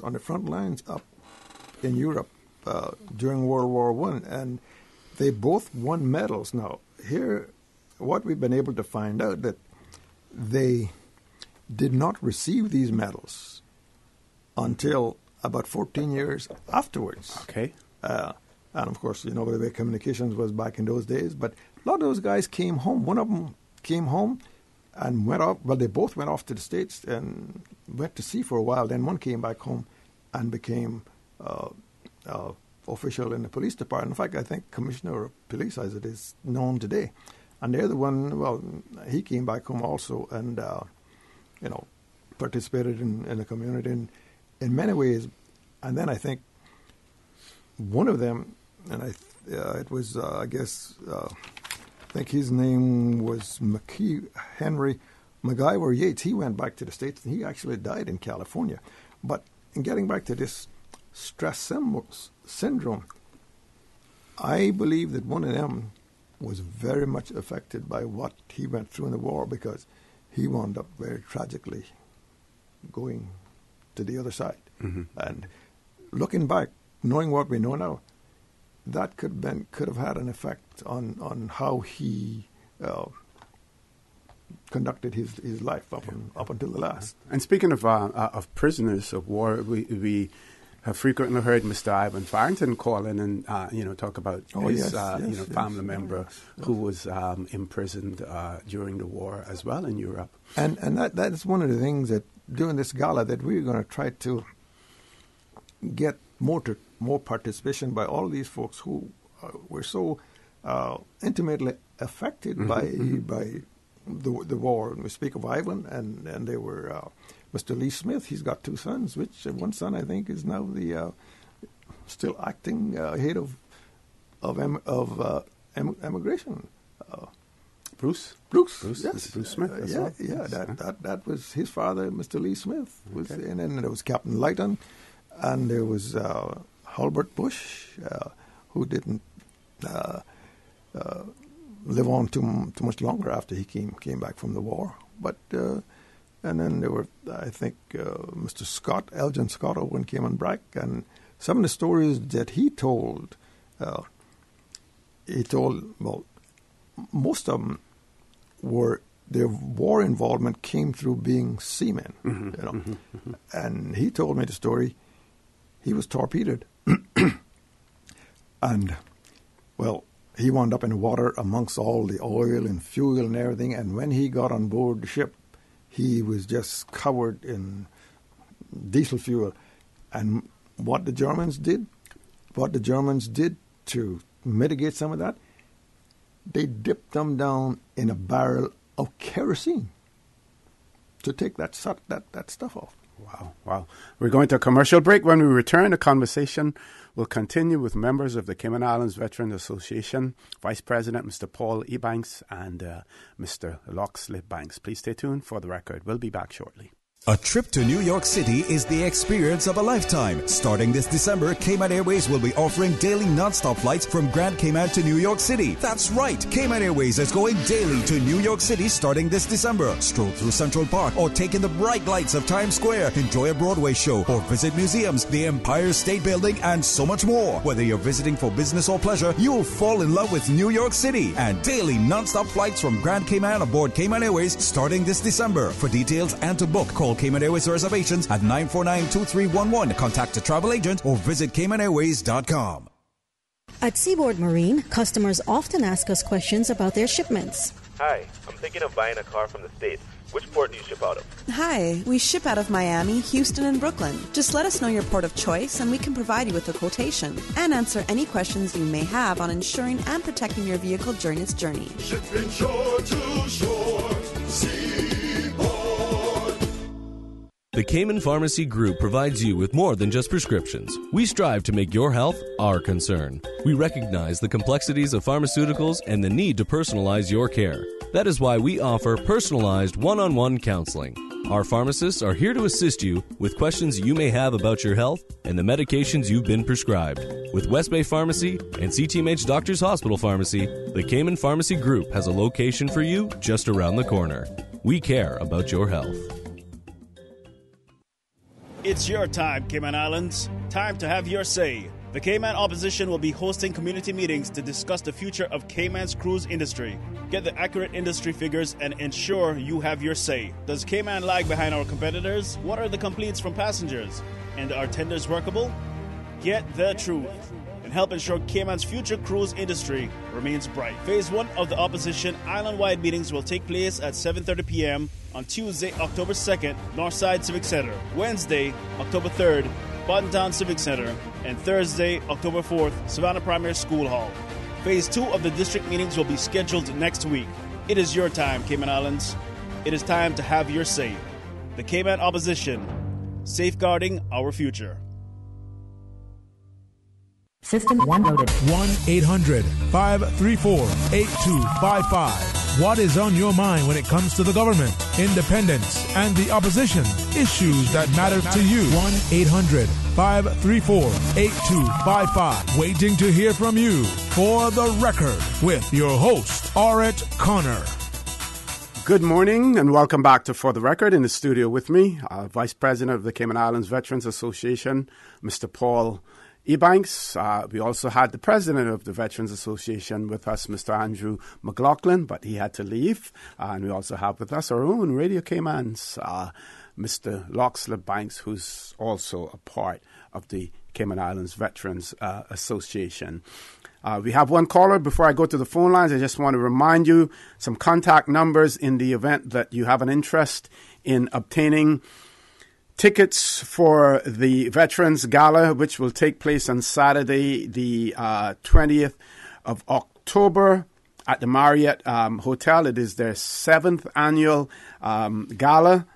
on the front lines up in Europe during World War I, and they both won medals. Now, here, what we've been able to find out that they did not receive these medals until about 14 years afterwards. Okay. And, of course, the way communications was back in those days. But a lot of those guys came home. One of them came home and went off. Well, they both went off to the States and went to sea for a while. Then one came back home and became official in the police department. In fact, I think commissioner of police, as it is known today. And the other one, well, he came back home also and, participated in the community in many ways. And then I think one of them, and it was, I think his name was Henry MacGyver Yates. He went back to the States, and he actually died in California. But in getting back to this stress syndrome, I believe that one of them was very much affected by what he went through in the war, because he wound up very tragically going to the other side. Mm-hmm. And looking back, knowing what we know now, that could have had an effect on how he conducted his life up until the last. And speaking of prisoners of war, we have frequently heard Mr. Ivan Farrington call in and talk about his family member who was imprisoned during the war as well in Europe. And that is one of the things that during this gala that we're going to try to get more participation by all these folks who were so intimately affected mm-hmm. by the war. And we speak of Ivan, and they were Mr. Lee Smith. He's got two sons, which one son I think is now the still acting head of immigration. Bruce, yes, Bruce Smith. That was his father, Mr. Lee Smith. And then there was Captain Lighton, and there was Halbert Bush, who didn't live on too much longer after he came back from the war. But and then there were, I think, Mr. Scott, Elgin Scott over in Cayman Brack, and some of the stories that he told, well, most of them were, their war involvement came through being seamen, mm-hmm. Mm-hmm. Mm-hmm. And he told me the story. He was torpedoed, and, well, he wound up in the water amongst all the oil and fuel and everything, and when he got on board the ship, he was just covered in diesel fuel. And what the Germans did to mitigate some of that, they dipped them down in a barrel of kerosene to take that stuff off. Wow. We're going to a commercial break. When we return, the conversation will continue with members of the Cayman Islands Veterans Association, Vice President Mr. Paul Ebanks and Mr. Loxley Banks. Please stay tuned for the record. We'll be back shortly. A trip to New York City is the experience of a lifetime. Starting this December, Cayman Airways will be offering daily non-stop flights from Grand Cayman to New York City. That's right, Cayman Airways is going daily to New York City starting this December. Stroll through Central Park or take in the bright lights of Times Square. Enjoy a Broadway show or visit museums, the Empire State Building, and so much more. Whether you're visiting for business or pleasure, you'll fall in love with New York City. And daily non-stop flights from Grand Cayman aboard Cayman Airways starting this December. For details and to book, call Cayman Airways reservations at 949-2311. Contact a travel agent or visit CaymanAirways.com. At Seaboard Marine, customers often ask us questions about their shipments. Hi, I'm thinking of buying a car from the States. Which port do you ship out of? Hi, we ship out of Miami, Houston, and Brooklyn. Just let us know your port of choice and we can provide you with a quotation and answer any questions you may have on insuring and protecting your vehicle during its journey. Shipping shore to shore, The Cayman Pharmacy Group provides you with more than just prescriptions. We strive to make your health our concern. We recognize the complexities of pharmaceuticals and the need to personalize your care. That is why we offer personalized one-on-one counseling. Our pharmacists are here to assist you with questions you may have about your health and the medications you've been prescribed. With West Bay Pharmacy and CTMH Doctors Hospital Pharmacy, the Cayman Pharmacy Group has a location for you just around the corner. We care about your health. It's your time, Cayman Islands. Time to have your say. The Cayman opposition will be hosting community meetings to discuss the future of Cayman's cruise industry. Get the accurate industry figures and ensure you have your say. Does Cayman lag behind our competitors? What are the complaints from passengers? And are tenders workable? Get the truth and help ensure Cayman's future cruise industry remains bright. Phase 1 of the opposition island-wide meetings will take place at 7:30 p.m. on Tuesday, October 2nd, Northside Civic Center. Wednesday, October 3rd, Buttontown Civic Center. And Thursday, October 4th, Savannah Primary School Hall. Phase 2 of the district meetings will be scheduled next week. It is your time, Cayman Islands. It is time to have your say. The Cayman opposition, safeguarding our future. System 1 loaded. 1-800-534-8255. What is on your mind when it comes to the government, independence, and the opposition? Issues that matter to you. 1-800-534-8255. Waiting to hear from you. For the Record, with your host, Auret Connor. Good morning and welcome back to For the Record. In the studio with me, Vice President of the Cayman Islands Veterans Association, Mr. Paul Ebanks. We also had the president of the Veterans Association with us, Mr. Andrew McLaughlin, but he had to leave. And we also have with us our own Radio Cayman's Mr. Loxley Banks, who's also a part of the Cayman Islands Veterans Association. We have one caller. Before I go to the phone lines, I just want to remind you some contact numbers in the event that you have an interest in obtaining tickets for the Veterans Gala, which will take place on Saturday, the 20th of October at the Marriott Hotel. It is their 7th annual gala.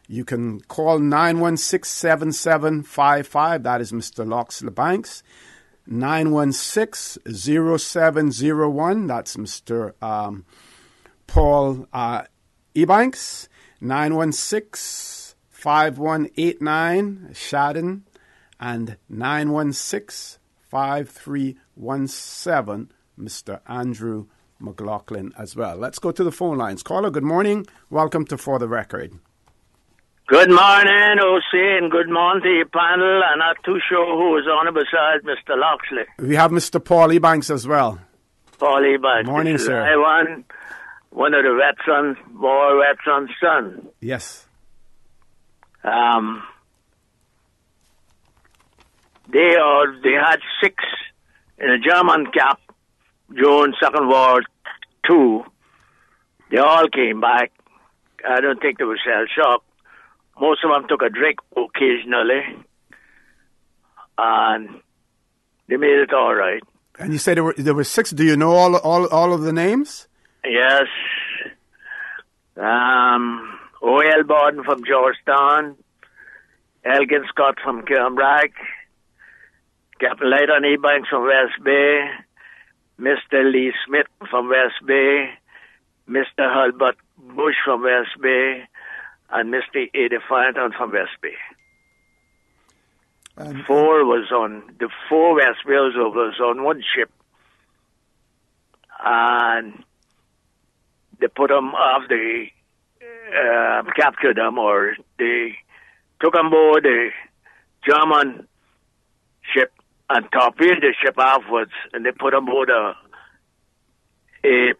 You can call 916-7755. That is Mr. Loxley Banks. 916-0701. That's Mr. Paul Ebanks. 916-5189, Shadden, and 916-5317, Mr. Andrew McLaughlin as well. Let's go to the phone lines. Caller, good morning. Welcome to For the Record. Good morning, O.C., and good morning to your panel. I'm not too sure who is on it besides Mr. Loxley. We have Mr. Paul Ebanks as well. Paul Ebanks. Morning, sir. I one of the veterans, war veterans' son. Yes. They had 6 in a German camp during Second World II. They all came back. I don't think they were shell-shocked. Most of them took a drink occasionally, and they made it all right. And you said there were 6. Do you know all of the names? Yes. O.L. Borden from Georgetown, Elgin Scott from Kilmbrag, Captain Leighton Ebanks from West Bay, Mr. Lee Smith from West Bay, Mr. Hulbert Bush from West Bay, and Mr. Eddie Farrington from West Bay. The 4 West Bayers was on one ship, and they put them off the captured them, or they took on board the German ship and torpedoed the ship afterwards, and they put on board a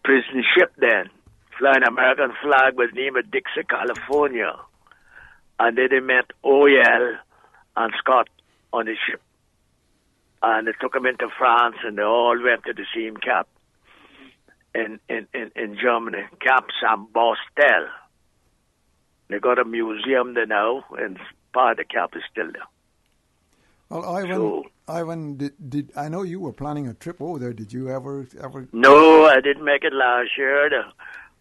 prison ship then, flying American flag with the name of Dixie, California. And then they met O.L. and Scott on the ship. And they took them into France, and they all went to the same camp in Germany, Camp Saint-Bostel. They got a museum there now, and part of the camp is still there. Well, Ivan, did I know you were planning a trip over there? Did you ever? No, I didn't make it last year. The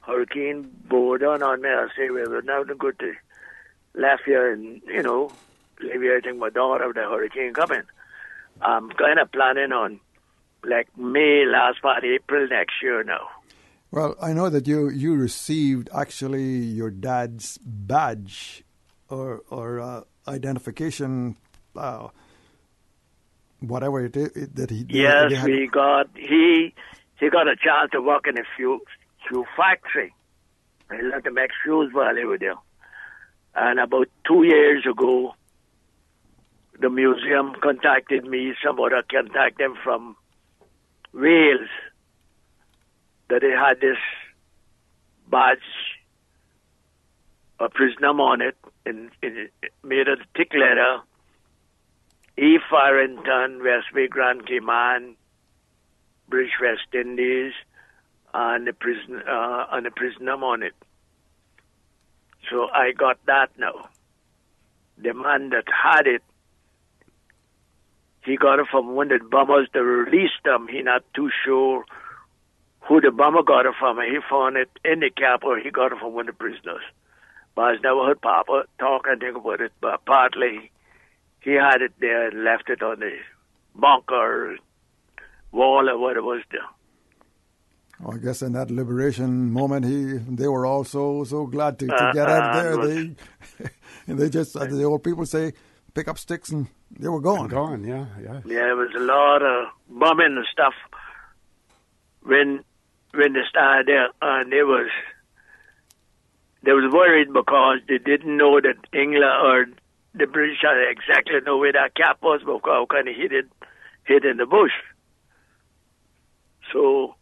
hurricane bore down on me. I say we were now good to left here and leave everything my daughter with the hurricane coming. I'm kind of planning on like May, last part of April next year now. Well, I know that you received actually your dad's badge or identification, whatever it is that he. Yes, he got a chance to work in a shoe factory. He learned to make shoes while he was there. And about 2 years ago, the museum contacted me. Somebody contacted them from Wales that they had this badge, a prisoner on it, made of thick leather. E. Farrington, West Bay, Grand Cayman, British West Indies, and the prisoner on it. So I got that now. The man that had it, he got it from one of the bombers that released them. He not too sure who the bomber got it from. He found it in the cap, or he got it from one of the prisoners. But I never heard Papa talk and think about it. But partly he had it there and left it on the bunker wall or what it was there. Well, I guess in that liberation moment, they were all so glad to get out of there. They just, the old people say, pick up sticks, and they were gone. Yeah. Yeah, there was a lot of bombing and stuff when they started there, and they was worried because they didn't know that England or the British had exactly know where that cap was, because how kind of hid in the bush. So,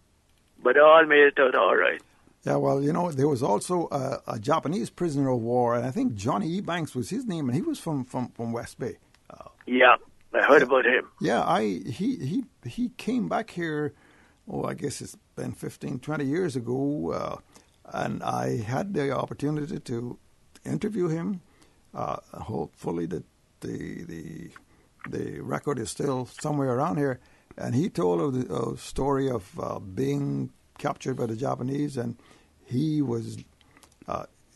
but they all made it out all right. Yeah, well, there was also a Japanese prisoner of war, and I think Johnny Ebanks was his name, and he was from West Bay. Yeah, I heard about him. Yeah, he came back here, I guess it's been 15, 20 years ago, and I had the opportunity to interview him. Hopefully the record is still somewhere around here. And he told a story of being captured by the Japanese, and he was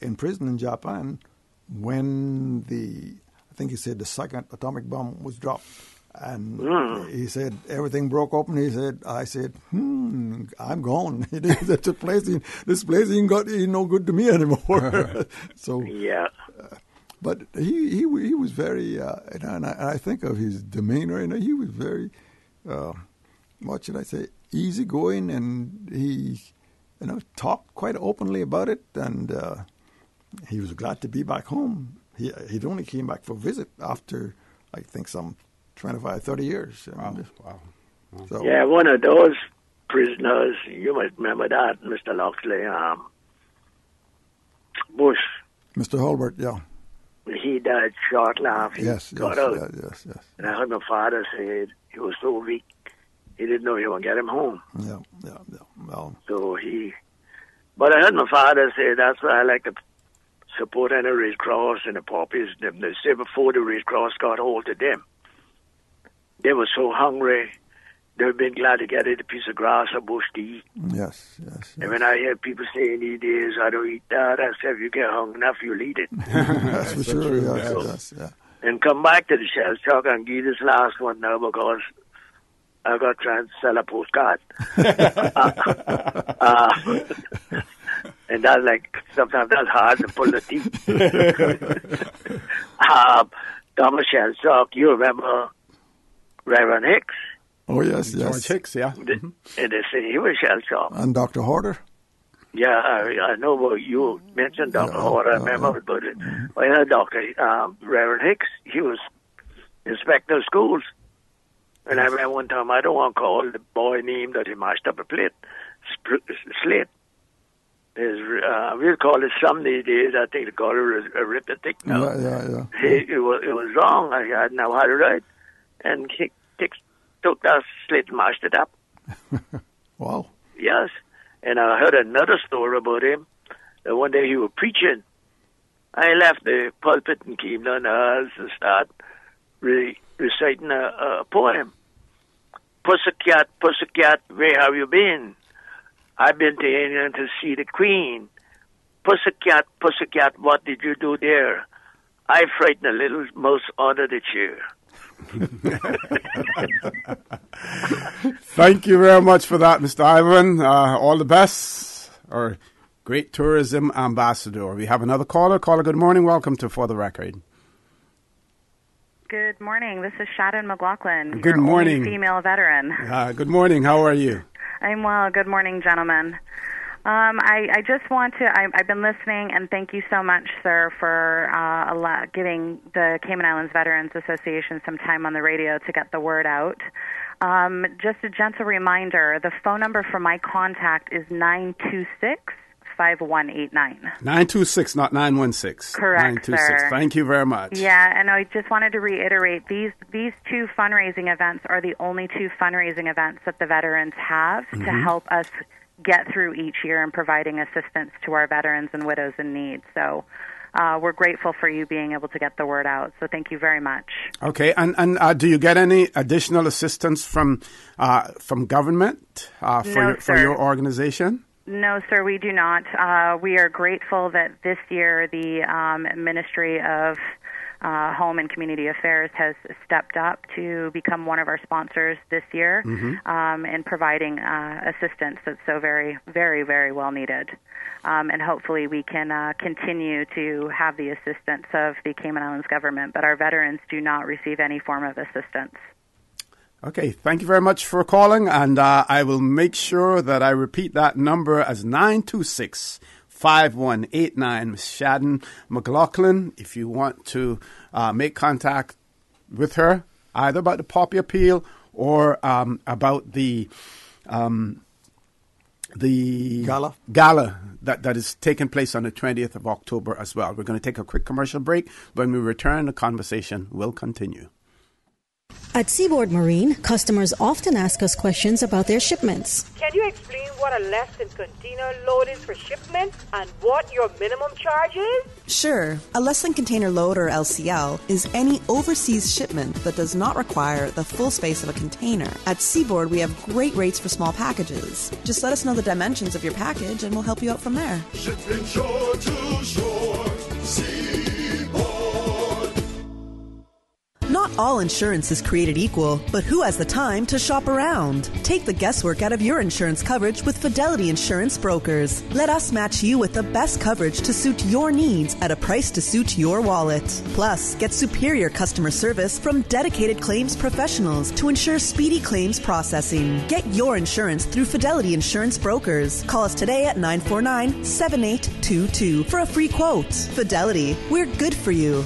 in prison in Japan when I think he said the second atomic bomb was dropped. And he said everything broke open. I said, I'm gone. This place ain't no good to me anymore. So yeah. But he was very, and I think of his demeanor, he was very, what should I say, easygoing, and he, talked quite openly about it, and he was glad to be back home. He'd only came back for a visit after, I think, some 25, 30 years. Wow. So, yeah, one of those prisoners, you might remember that, Mr. Loxley, Bush. Mr. Holbert, yeah. He died shortly after he got out. Yes. And I heard my father say he was so weak, he didn't know he would get him home. Yeah. Well, so but I heard my father say that's why I like to support any Red Cross and the poppies. They say before the Red Cross got hold of them, they were so hungry, they would have been glad to get a piece of grass or bush to eat. Yes. And when I hear people saying these days, I don't eat that, I say, if you get hungry enough, you'll eat it. That's for sure, yes. And come back to the shell shock and give this last one now, because I got trying to sell a postcard. And that's sometimes that's hard to pull the teeth. Thomas Shell Shock, you remember Reverend Hicks? Oh, yes. George Hicks, yeah. And they say he was shell shocked. And Dr. Horder? Yeah, I know what you mentioned, Dr. Horder. I remember about it. Well, Reverend Hicks, he was inspector of schools. And I remember one time, I don't want to call the boy name that he mashed up a slate. We'll call it some these days. I think they call it arithmetic now. Yeah. It was wrong. I had now had it right. And he took that slate and mashed it up. Wow. Yes. And I heard another story about him. That one day he was preaching. I left the pulpit and came down the halls and started reciting a poem. Pussycat, pussycat, where have you been? I've been to England to see the Queen. Pussycat, pussycat, what did you do there? I frightened a little mouse under the chair. Thank you very much for that, Mr. Ivan. All the best. Our great tourism ambassador. We have another caller. Caller, good morning. Welcome to For the Record. Good morning. This is Sharon McLaughlin. Good morning. Female veteran. Good morning. How are you? I'm well. Good morning, gentlemen. I just want to, I've been listening, and thank you so much, sir, for giving the Cayman Islands Veterans Association some time on the radio to get the word out. Just a gentle reminder, the phone number for my contact is 926-5189. 926, not 916. Correct, 926. sir. Thank you very much. Yeah, and I just wanted to reiterate, these two fundraising events are the only two fundraising events that the veterans have to help us get through each year in providing assistance to our veterans and widows in need. So we're grateful for you being able to get the word out. So thank you very much. Okay, and do you get any additional assistance from government for your organization? No, sir, we do not. We are grateful that this year the Ministry of Home and Community Affairs has stepped up to become one of our sponsors this year in providing assistance that's so very, very, very well needed. And hopefully we can continue to have the assistance of the Cayman Islands government, but our veterans do not receive any form of assistance. Okay, thank you very much for calling, and I will make sure that I repeat that number as 926-5189. Ms. Shadden McLaughlin, if you want to make contact with her, either about the Poppy Appeal or about the gala that is taking place on the 20th of October as well. We're going to take a quick commercial break. When we return, the conversation will continue. At Seaboard Marine, customers often ask us questions about their shipments. Can you explain what a less than container load is for shipment and what your minimum charge is? Sure. A less than container load, or LCL, is any overseas shipment that does not require the full space of a container. At Seaboard, we have great rates for small packages. Just let us know the dimensions of your package and we'll help you out from there. Shipping shore to shore. Not all insurance is created equal, but who has the time to shop around? Take the guesswork out of your insurance coverage with Fidelity Insurance Brokers. Let us match you with the best coverage to suit your needs at a price to suit your wallet. Plus, get superior customer service from dedicated claims professionals to ensure speedy claims processing. Get your insurance through Fidelity Insurance Brokers. Call us today at 949-7822 for a free quote. Fidelity, we're good for you.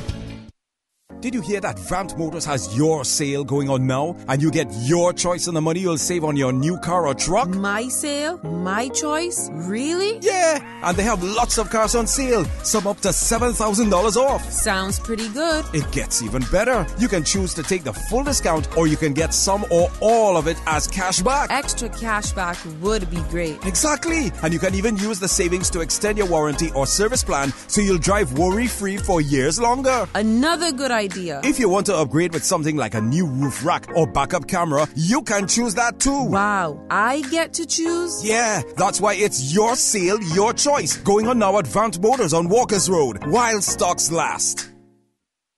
Did you hear that Vant Motors has your sale going on now? And you get your choice on the money you'll save on your new car or truck? My sale? My choice? Really? Yeah! And they have lots of cars on sale. Some up to $7,000 off. Sounds pretty good. It gets even better. You can choose to take the full discount, or you can get some or all of it as cash back. Extra cash back would be great. Exactly! And you can even use the savings to extend your warranty or service plan so you'll drive worry-free for years longer. Another good idea. If you want to upgrade with something like a new roof rack or backup camera, you can choose that too. Wow, I get to choose? Yeah, that's why it's your sale, your choice. Going on now at Vant Motors on Walkers Road, while stocks last.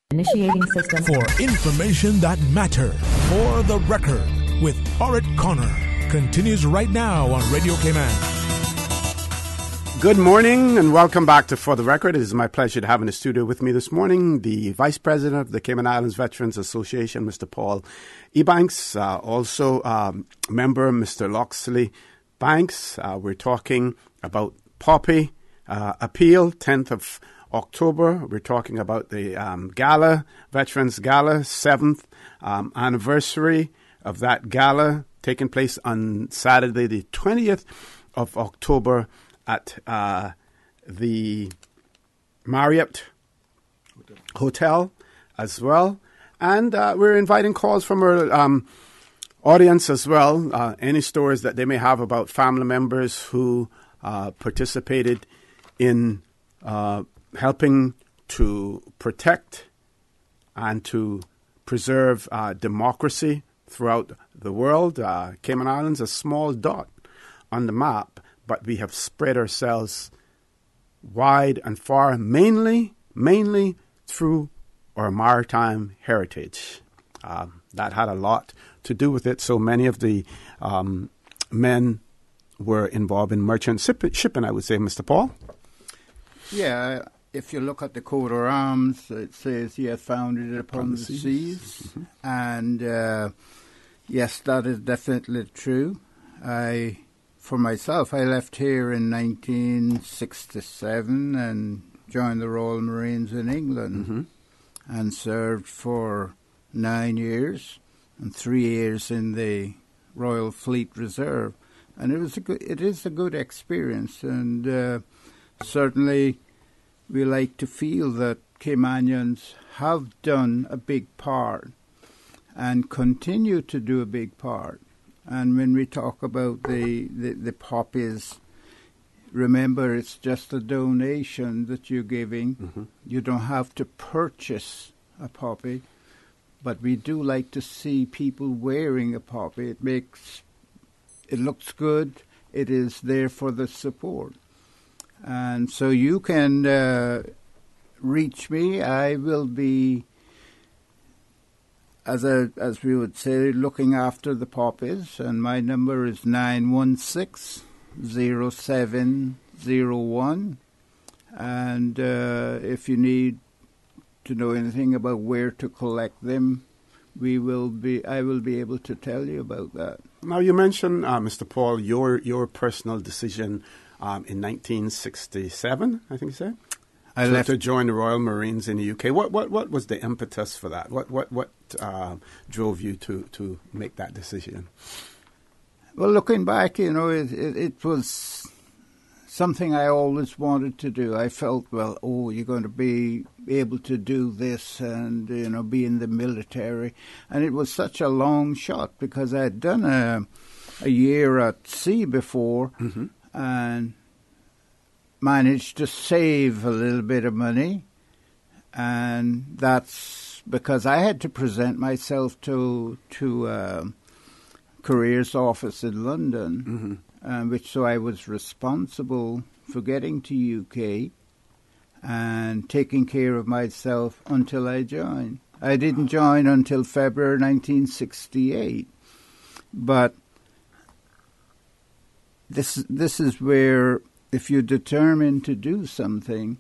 Initiating system. For information that matters. For the record, with Orit Connor. Continues right now on Radio Cayman. Good morning and welcome back to For the Record. It is my pleasure to have in the studio with me this morning the Vice President of the Cayman Islands Veterans Association, Mr. Paul Ebanks, also member Mr. Loxley Banks. We're talking about Poppy Appeal, 10th of October. We're talking about the Gala, Veterans Gala, 7th anniversary of that gala taking place on Saturday, the 20th of October at the Marriott Hotel as well. And we're inviting calls from our audience as well, any stories that they may have about family members who participated in helping to protect and to preserve democracy throughout the world. Cayman Islands, a small dot on the map, but we have spread ourselves wide and far, mainly through our maritime heritage. That had a lot to do with it. So many of the men were involved in merchant shipping, I would say, Mr. Paul. Yeah, if you look at the coat of arms, it says, yes, founded upon the seas. Mm-hmm. And yes, that is definitely true. I for myself, I left here in 1967 and joined the Royal Marines in England and served for 9 years and 3 years in the Royal Fleet Reserve. And it is a good experience, and certainly we like to feel that Caymanians have done a big part and continue to do a big part. And when we talk about the poppies, remember it's just a donation that you're giving. You don't have to purchase a poppy, but we do like to see people wearing a poppy. It looks good. It is there for the support. And so you can reach me. I will be, as we would say, looking after the poppies. And my number is 916-0701. And if you need to know anything about where to collect them, I will be able to tell you about that. Now, you mentioned, Mr. Paul, your personal decision in 1967, I think you said, I left to join the Royal Marines in the UK. What was the impetus for that? What drove you to make that decision? Well, looking back, it was something I always wanted to do. I felt, you're going to be able to do this and, be in the military. And it was such a long shot because I had done a year at sea before and managed to save a little bit of money. And that's because I had to present myself to Careers Office in London, so I was responsible for getting to UK and taking care of myself until I joined. I didn't join until February 1968, but this is where if you're determined to do something,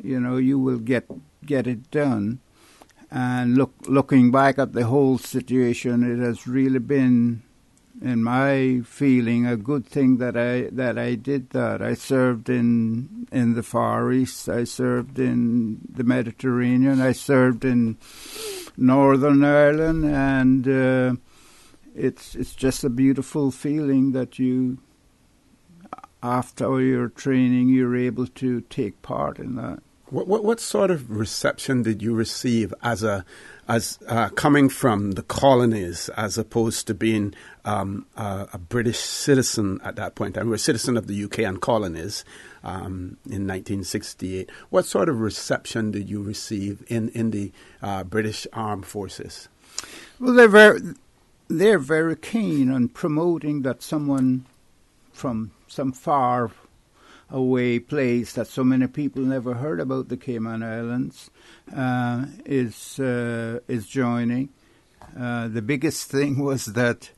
you will get it done. And looking back at the whole situation, it has really been, in my feeling, a good thing that I did that. I served in the Far East. I served in the Mediterranean. I served in Northern Ireland, and it's just a beautiful feeling that you, after your training, you're able to take part in that. What sort of reception did you receive as coming from the colonies, as opposed to being a British citizen at that point? I was a citizen of the UK and colonies in 1968. What sort of reception did you receive in the British Armed Forces? Well, they're very keen on promoting that someone from some far away place that so many people never heard about, the Cayman Islands, is joining. The biggest thing was that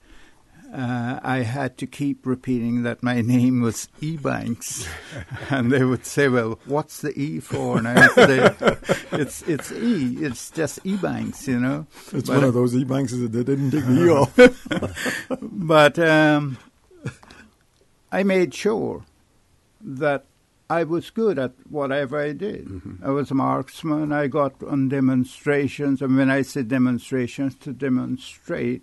I had to keep repeating that my name was Ebanks, and they would say, "Well, what's the E for?" And I would say, "It's E. It's just Ebanks, It's one of those Ebanks that they didn't take the E off. But I made sure that I was good at whatever I did. I was a marksman. I got on demonstrations, and when I say demonstrations, to demonstrate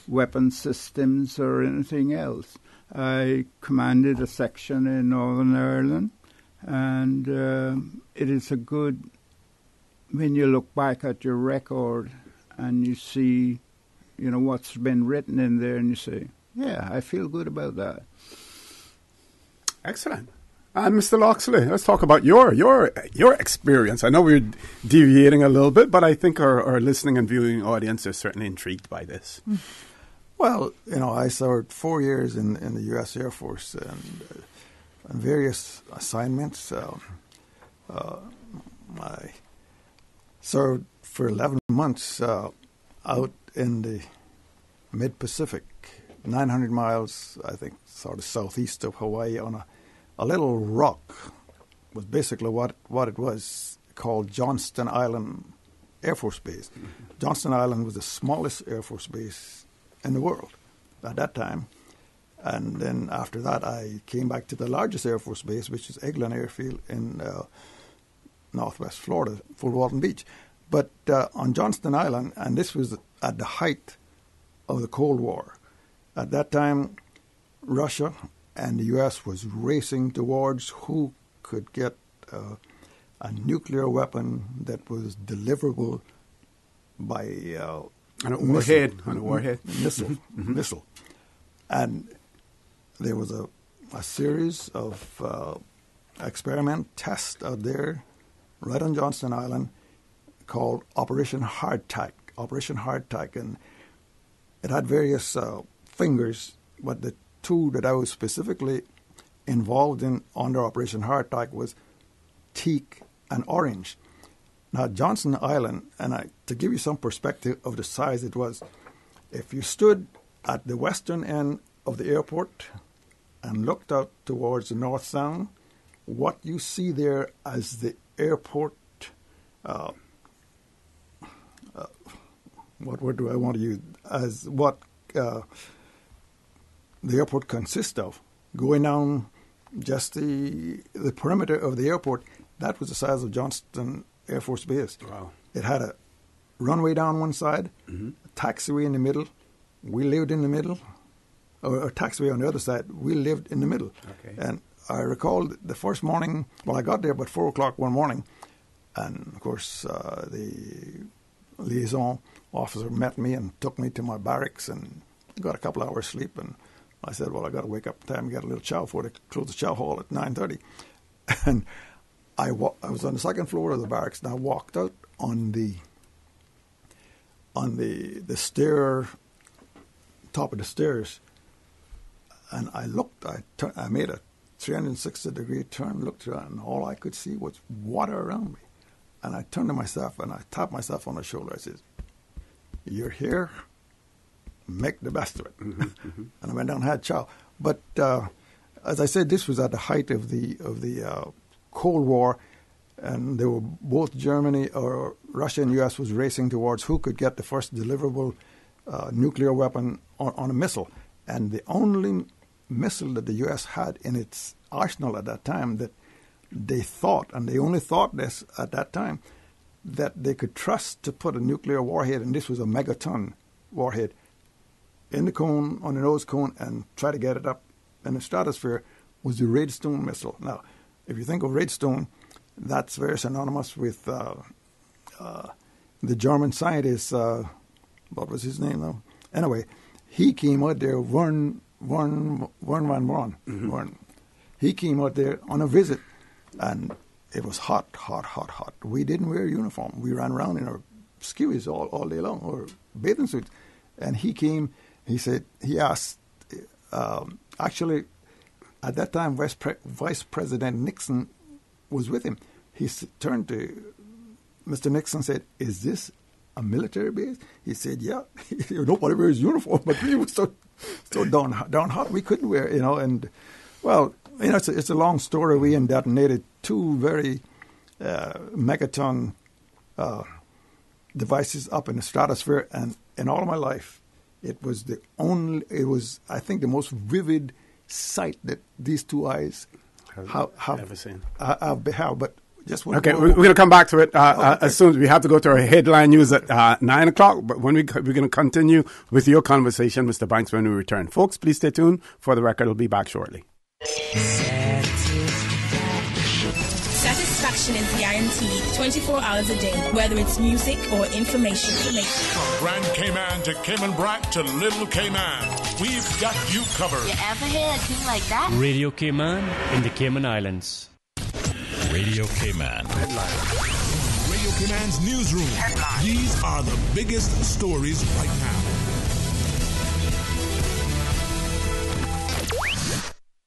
weapon systems or anything else. I commanded a section in Northern Ireland, and it is a good, when you look back at your record and you see, what's been written in there, and you say, yeah, I feel good about that. Excellent. Mr. Loxley, let's talk about your experience. I know we're deviating a little bit, but I think our listening and viewing audience is certainly intrigued by this. Well, I served 4 years in the U.S. Air Force and on various assignments. I served for 11 months out in the mid-Pacific, 900 miles, I think, sort of southeast of Hawaii, on a little rock was basically what it was, called Johnston Island Air Force Base. Johnston Island was the smallest Air Force base in the world at that time. And then after that, I came back to the largest Air Force base, which is Eglin Airfield in northwest Florida, Full Walton Beach. But on Johnston Island, and this was at the height of the Cold War. At that time, Russia and the U.S. was racing towards who could get a nuclear weapon that was deliverable by on a warhead. Missile. And there was a series of experiment tests out there right on Johnston Island called Operation Hardtack. And it had various fingers, but the two that I was specifically involved in under Operation Hardtack was teak and orange. Now, Johnston Island, and to give you some perspective of the size it was, if you stood at the western end of the airport and looked out towards the North Sound, what you see there as the airport, what word do I want to use, as what the airport consists of, going down just the perimeter of the airport, that was the size of Johnston Air Force Base. Wow. It had a runway down one side, a taxiway in the middle. We lived in the middle, or a taxiway on the other side. We lived in the middle. Okay. And I recall the first morning, well, I got there about 4 o'clock one morning, and of course the liaison officer met me and took me to my barracks and got a couple hours sleep. And I said, well, I got to wake up in time and get a little chow before they close the chow hall at 9:30. And I was on the second floor of the barracks, and I walked out on the stair, top of the stairs, and I looked. I made a 360-degree turn, looked around, and all I could see was water around me. And I turned to myself, and I tapped myself on the shoulder. I said, "You're here. Make the best of it." And I went down and had chow. But as I said, this was at the height of the Cold War, and they were both Germany or Russia and U.S. was racing towards who could get the first deliverable nuclear weapon on a missile. And the only missile that the U.S. had in its arsenal at that time that they thought, and they only thought this at that time, that they could trust to put a nuclear warhead, and this was a megaton warhead, in the cone, on the nose cone, and try to get it up in the stratosphere, was the Redstone missile. Now, if you think of Redstone, that's very synonymous with the German scientist, what was his name now? Anyway, he came out there, Wern van Braun. He came out there on a visit, and it was hot. We didn't wear a uniform. We ran around in our skivvies all day long, or bathing suits. And he came, he asked, actually, at that time, Vice President Nixon was with him. He turned to Mr. Nixon and said, "Is this a military base?" He said, "Yeah." Nobody wears uniform, but we were so down hot we couldn't wear, And well, it's a long story. We detonated two very megaton devices up in the stratosphere, and in all of my life, it was I think the most vivid sight that these two eyes have ever seen. Have beheld. But just one. Okay, we're going to come back to it as soon as we have to go to our headline news at 9 o'clock. But when we're going to continue with your conversation, Mr. Banks, when we return. Folks, please stay tuned. For the record, we'll be back shortly. Satisfaction is guaranteed 24 hours a day, whether it's music or information. From Grand Cayman to Cayman Brac to Little Cayman, we've got you covered. You ever hear a thing like that? Radio Cayman in the Cayman Islands. Radio Cayman. Radio Cayman's newsroom. Headline. These are the biggest stories right now.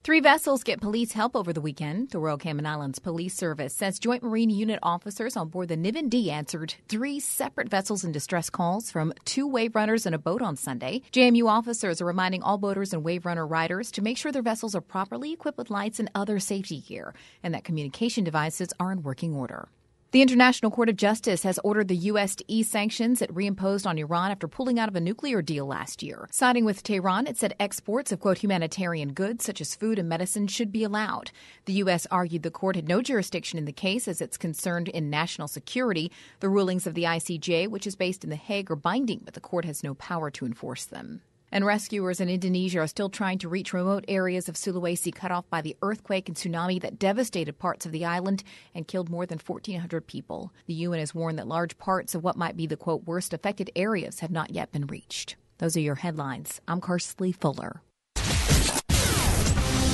3 vessels get police help over the weekend. The Royal Cayman Islands Police Service says Joint Marine Unit officers on board the Niven D answered 3 separate vessels in distress calls from 2 wave runners and a boat on Sunday. JMU officers are reminding all boaters and wave runner riders to make sure their vessels are properly equipped with lights and other safety gear, and that communication devices are in working order. The International Court of Justice has ordered the U.S. to ease sanctions it reimposed on Iran after pulling out of a nuclear deal last year. Siding with Tehran, it said exports of, quote, humanitarian goods such as food and medicine should be allowed. The U.S. argued the court had no jurisdiction in the case as it's concerned in national security. The rulings of the ICJ, which is based in The Hague, are binding, but the court has no power to enforce them. And rescuers in Indonesia are still trying to reach remote areas of Sulawesi cut off by the earthquake and tsunami that devastated parts of the island and killed more than 1,400 people. The UN has warned that large parts of what might be the, quote, worst affected areas have not yet been reached. Those are your headlines. I'm Kersley Fuller.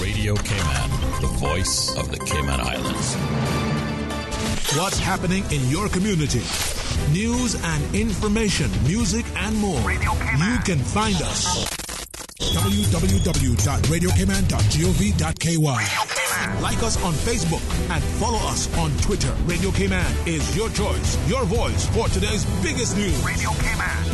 Radio Cayman, the voice of the Cayman Islands. What's happening in your community? News and information, music and more. You can find us. www.radiocayman.gov.ky. Like us on Facebook and follow us on Twitter. Radio Cayman is your choice, your voice for today's biggest news. Radio Cayman.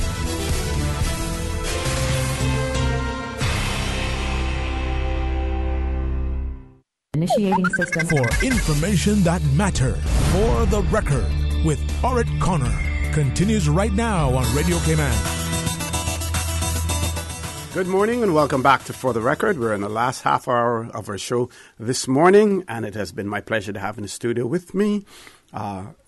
Initiating system. For information that matter. For the record. With Orit Connor. Continues right now on Radio Cayman. Good morning and welcome back to For the Record. We're in the last half hour of our show this morning, and it has been my pleasure to have in the studio with me.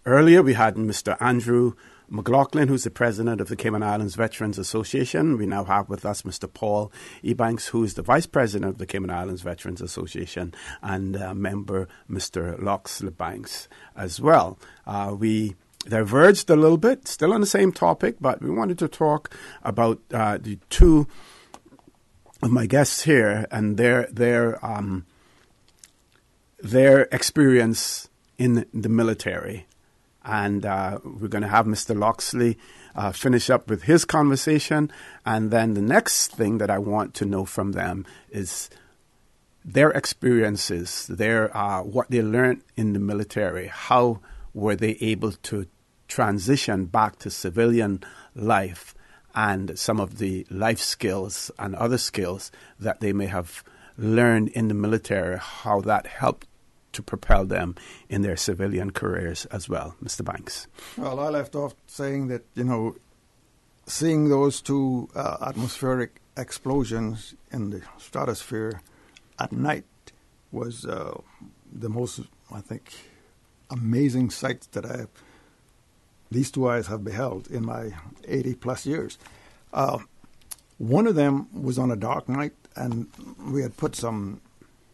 Earlier we had Mr. Andrew McLaughlin, who's the president of the Cayman Islands Veterans Association. We now have with us Mr. Paul Ebanks, who is the vice president of the Cayman Islands Veterans Association, and member Mr. Loxley Banks as well. We diverged a little bit, still on the same topic, but we wanted to talk about the two of my guests here and their experience in the military. And we're going to have Mr. Loxley finish up with his conversation. And then the next thing that I want to know from them is their experiences, what they learned in the military. How were they able to transition back to civilian life, and some of the life skills and other skills that they may have learned in the military, how that helped to propel them in their civilian careers as well. Mr. Banks. Well, I left off saying that, seeing those two atmospheric explosions in the stratosphere at night was the most, I think, amazing sights that these two eyes have beheld in my 80-plus years. One of them was on a dark night, and we had put some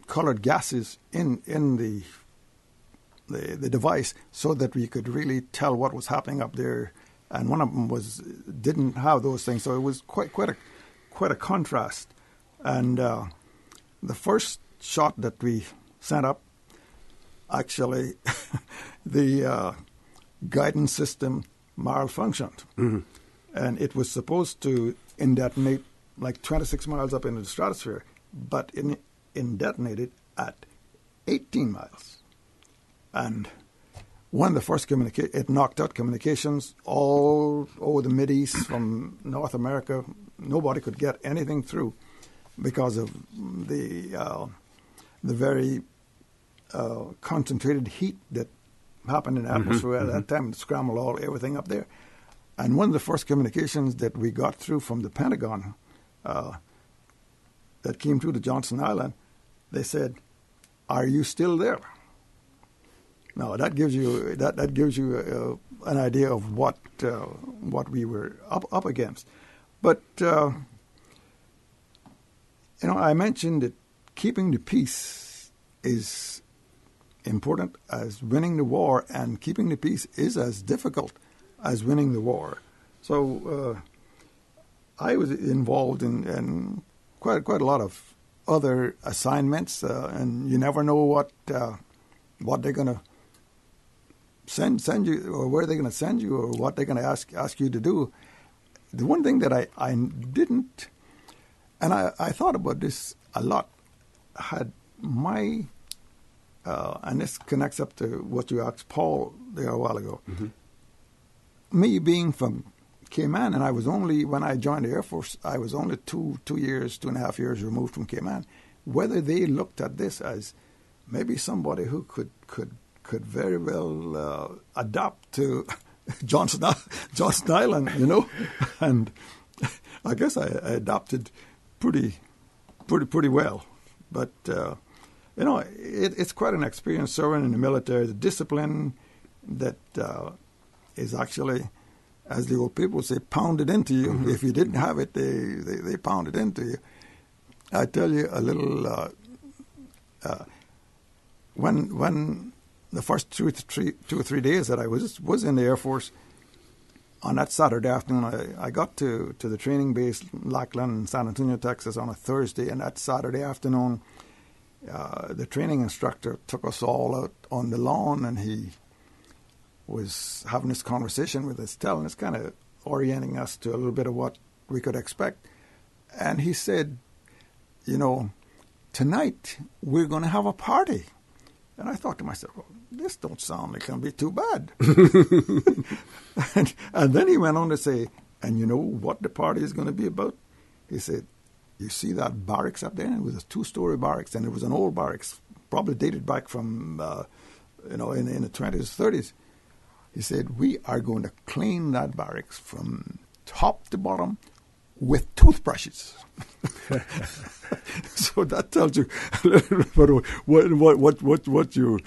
colored gases in the device so that we could really tell what was happening up there. And one of them didn't have those things, so it was quite a contrast. And the first shot that we sent up, actually, the guidance system malfunctioned. Mm-hmm. And it was supposed to indetonate like 26 miles up into the stratosphere, but it detonated at 18 miles. And one of the first it knocked out communications all over the Mideast from North America. Nobody could get anything through because of the very concentrated heat that happened in the atmosphere at that time. It scrambled everything up there. And one of the first communications that we got through from the Pentagon that came through to Johnson Island, they said, "Are you still there?" Now that gives you an idea of what we were up against. But I mentioned that keeping the peace is important as winning the war, and keeping the peace is as difficult as winning the war. So I was involved in quite a lot of other assignments, and you never know what they're going to send you, or where they're going to send you, or what they're going to ask you to do. The one thing that I didn't, and I thought about this a lot, had my and this connects up to what you asked Paul there a while ago. Mm-hmm. Me being from Cayman, and I was only, when I joined the Air Force, I was only 2.5 years removed from Cayman. Whether they looked at this as maybe somebody who could could very well adapt to Johnson Island, you know, and I guess I adapted pretty well. But you know, it's quite an experience serving in the military. The discipline that is actually, as the old people say, pounded into you. Mm-hmm. If you didn't have it, they pounded into you. I tell you a little. When the first two or three days that I was in the Air Force, on that Saturday afternoon, I got to the training base, Lackland, San Antonio, Texas, on a Thursday, and that Saturday afternoon, the training instructor took us all out on the lawn, and he was having this conversation with us, telling us, kind of orienting us to a little bit of what we could expect. And he said, you know, tonight we're going to have a party. And I thought to myself, well, this don't sound like it can be too bad. and then he went on to say, and you know what the party is going to be about? He said, you see that barracks up there? And it was a 2-story barracks, and it was an old barracks, probably dated back from, in the 20s, 30s. He said, we are going to clean that barracks from top to bottom with toothbrushes. So that tells you a little bit what you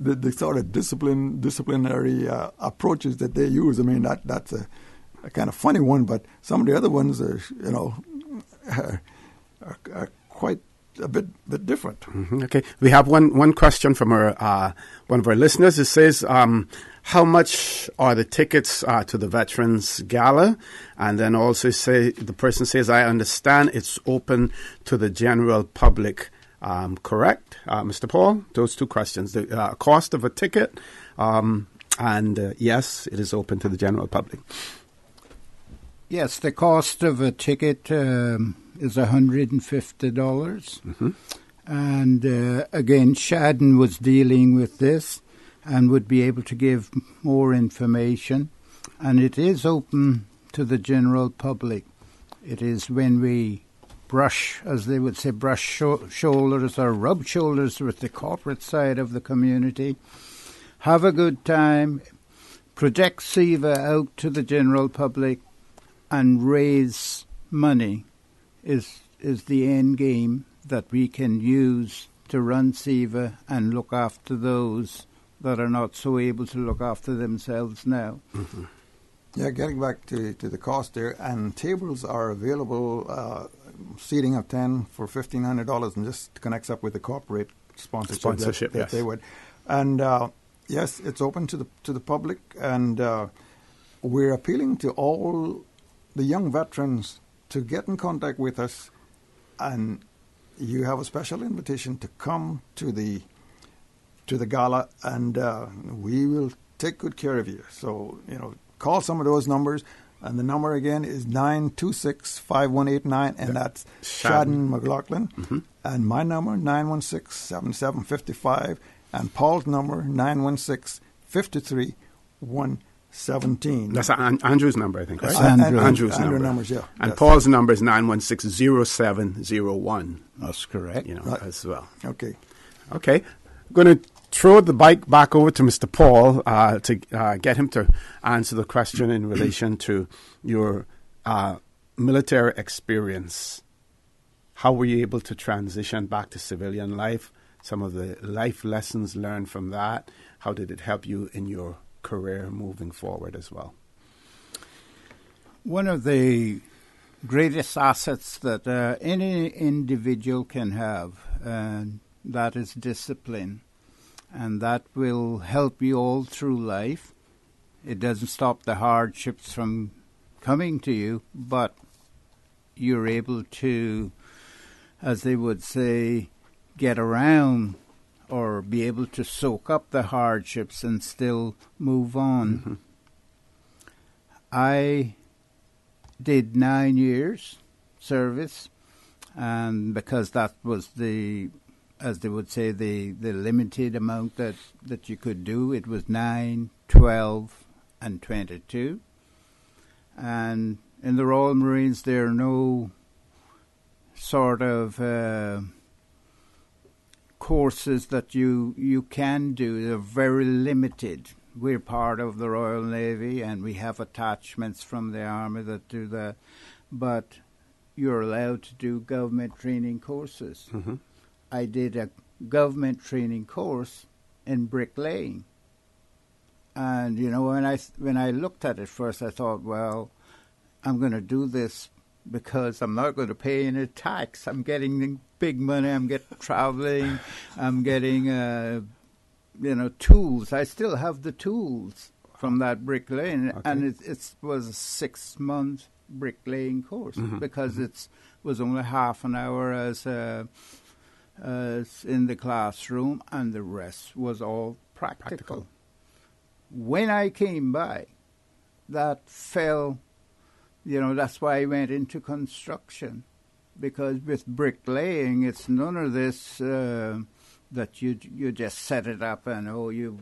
the sort of disciplinary approaches that they use. I mean, that's a kind of funny one, but some of the other ones are, you know, are quite a bit different. Mm-hmm. Okay, we have one question from our one of our listeners. It says, how much are the tickets to the Veterans Gala? And then also the person says, I understand it's open to the general public. Correct, Mr. Paul? Those two questions. The cost of a ticket, and yes, it is open to the general public. Yes, the cost of a ticket is $150. Mm-hmm. And again, Shadden was dealing with this and would be able to give more information. And it is open to the general public. It is when we brush, as they would say, brush shoulders or rub shoulders with the corporate side of the community, have a good time, project SIVA out to the general public, and raise money is the end game that we can use to run SIVA and look after those that are not so able to look after themselves now. Mm-hmm. Yeah, getting back to the cost there, and tables are available, seating of 10 for $1,500, and just connects up with the corporate sponsorship that yes. they would. And yes, it's open to the public, and we're appealing to all the young veterans to get in contact with us, and you have a special invitation to come to the gala, and we will take good care of you. So, you know, call some of those numbers, and the number again is 926-5189, and that's Shadden McLaughlin. Mm-hmm. And my number, 916-7755, and Paul's number, 916-53-117. That's Andrew's number, I think, right? Andrew's number. Numbers, yeah. And yes. Paul's number is 916-0701. That's correct. You know, right. as well. Okay. I'm going to throw the mic back over to Mr. Paul to get him to answer the question in relation to your military experience. How were you able to transition back to civilian life? Some of the life lessons learned from that. How did it help you in your career moving forward as well? One of the greatest assets that any individual can have, and that is discipline. And that will help you all through life. It doesn't stop the hardships from coming to you, but you're able to, as they would say, get around or be able to soak up the hardships and still move on. Mm-hmm. I did 9 years service, and because that was the, as they would say, the limited amount that you could do, it was 9, 12, and 22. And in the Royal Marines, there are no sort of courses that you can do. They're very limited. We're part of the Royal Navy, and we have attachments from the Army that do that. But you're allowed to do government training courses. Mm-hmm. I did a government training course in bricklaying. And, you know, when I looked at it first, I thought, well, I'm going to do this because I'm not going to pay any tax. I'm getting big money. I'm getting traveling. I'm getting, tools. I still have the tools from that bricklaying. Okay. And it was a 6-month bricklaying course because it was only half an hour as in the classroom, and the rest was all practical. When I came by, that fell, that's why I went into construction, because with bricklaying, it's none of this that you just set it up and, you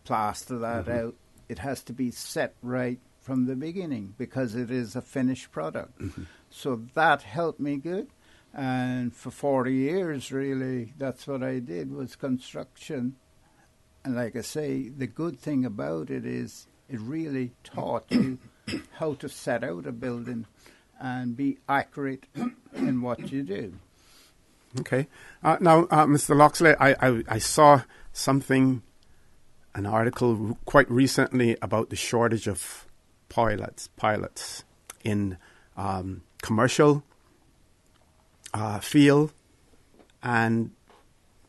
plaster that out. It has to be set right from the beginning because it is a finished product. So that helped me good. And for 40 years, really, that's what I did, was construction. And like I say, the good thing about it is it really taught you how to set out a building and be accurate in what you do. Okay. Now, Mr. Loxley, I saw an article quite recently about the shortage of pilots in commercial field, and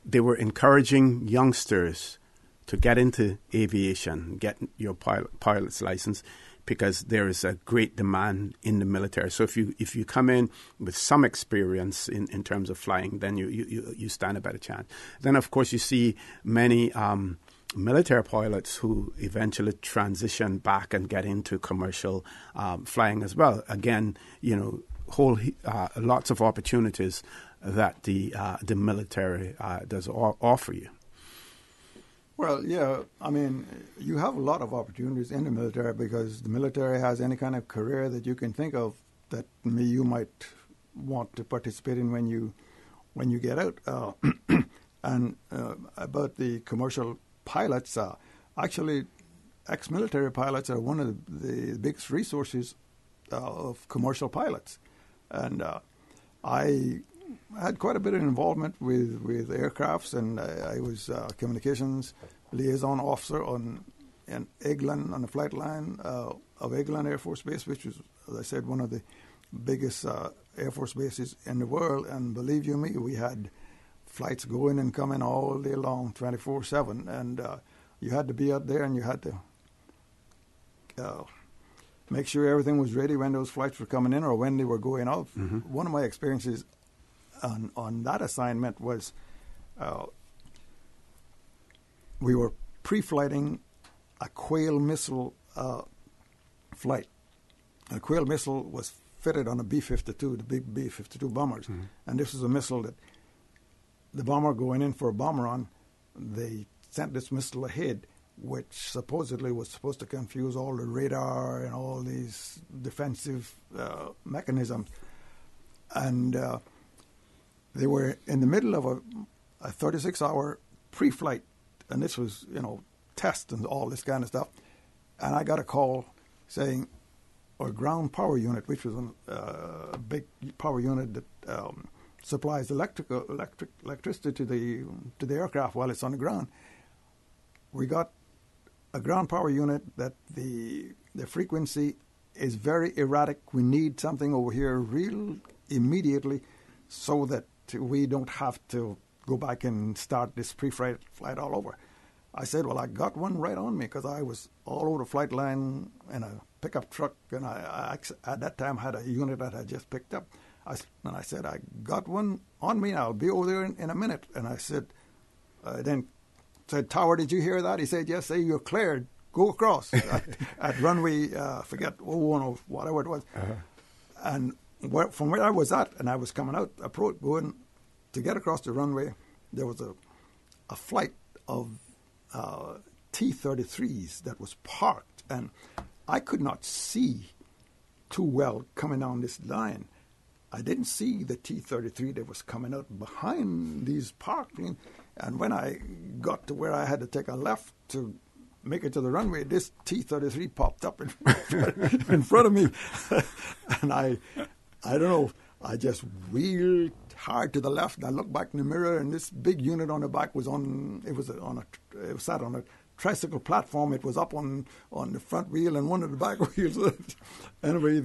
they were encouraging youngsters to get into aviation, get your pilot's license, because there is a great demand in the military. So if you come in with some experience in terms of flying, then you stand a better chance. Then, of course, you see many military pilots who eventually transition back and get into commercial flying as well. Again, lots of opportunities that the military does offer you. Well, yeah, I mean, you have a lot of opportunities in the military because the military has any kind of career that you can think of that you might want to participate in when you get out. And about the commercial pilots, actually, ex-military pilots are one of the biggest resources of commercial pilots. And I had quite a bit of involvement with aircrafts, and I was communications liaison officer in Eglin, on the flight line of Eglin Air Force Base, which was, as I said, one of the biggest Air Force bases in the world. And believe you me, we had flights going and coming all day long, 24/7. And you had to be out there, and you had to make sure everything was ready when those flights were coming in or when they were going out. One of my experiences on that assignment was we were pre-flighting a Quail missile flight. A Quail missile was fitted on a B-52, the big B-52 bombers. And this was a missile that the bomber going in for a bomber run, they sent this missile ahead, which supposedly was supposed to confuse all the radar and all these defensive mechanisms. And they were in the middle of a 36-hour pre-flight, and this was, test and all this kind of stuff. And I got a call saying our ground power unit, which was a big power unit that supplies electricity to the aircraft while it's on the ground. We got a ground power unit that the frequency is very erratic. We need something over here real immediately so that we don't have to go back and start this pre-flight flight all over. I said, well, I got one right on me because I was all over the flight line in a pickup truck, and I at that time had a unit that I just picked up. And I said, I got one on me, and I'll be over there in a minute. And I said, then said, Tower, did you hear that? He said, yes, say you're cleared. Go across at runway, forget, 01 or whatever it was. And from where I was at, and I was coming out, going to get across the runway, there was a flight of T-33s that was parked, and I could not see too well coming down this line. I didn't see the T-33 that was coming out behind these parked planes. And when I got to where I had to take a left to make it to the runway, this T-33 popped up in front of me. And I don't know, I just wheeled hard to the left. I looked back in the mirror, and this big unit on the back was sat on a tricycle platform. It was up on the front wheel and one of the back wheels. Anyway,